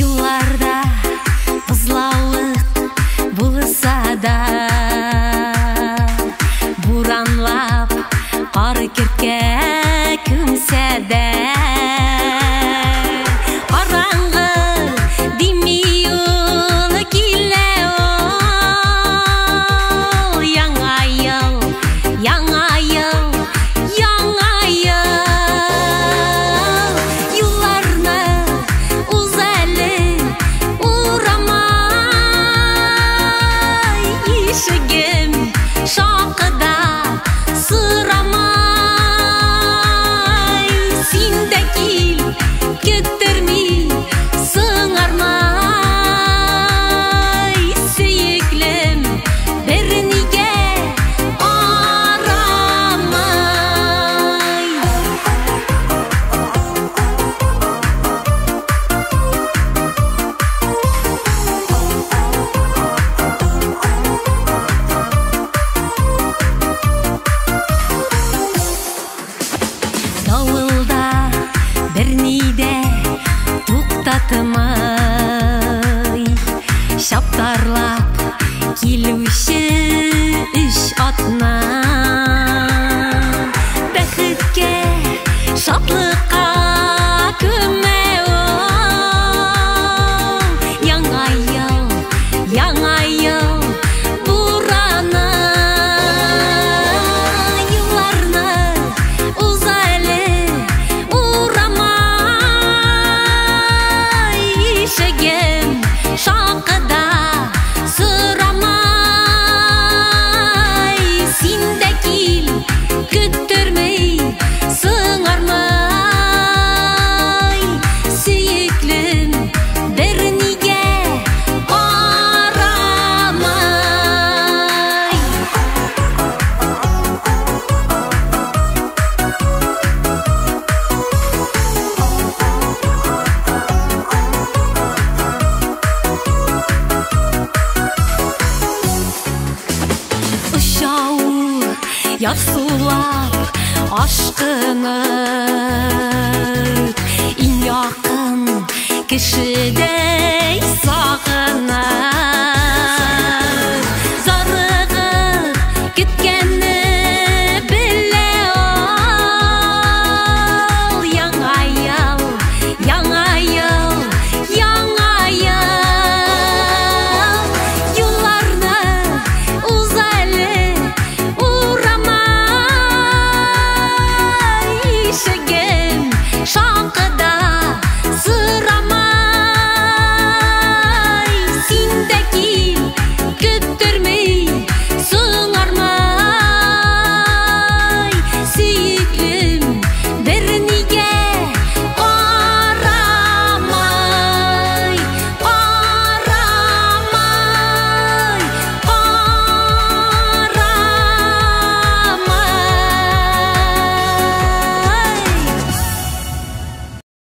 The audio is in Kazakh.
Yıllarda ızlaulık bulsa da buranlap qar kirke күмсе de qarаңғы демей ұлы келе ол яңа ел яңа ел яңа ел юлларны uzәлі урамай ишігім шақыда sıramay сен де кел кетірмей сыңармай сүйіклім бір неге арамай Дауылда бірнейде тоқтатымай шаптарлап келуші үш атна бәхітке шатлыққа көме ол яңа ел бураны юлларны uzәлі урамай ишігім шақыда sıрамай сен де кел күттірмей сыңармай сүйіклім бір неге арамай Uşау ярсулап ашқынып ең жақын кішідей сағынып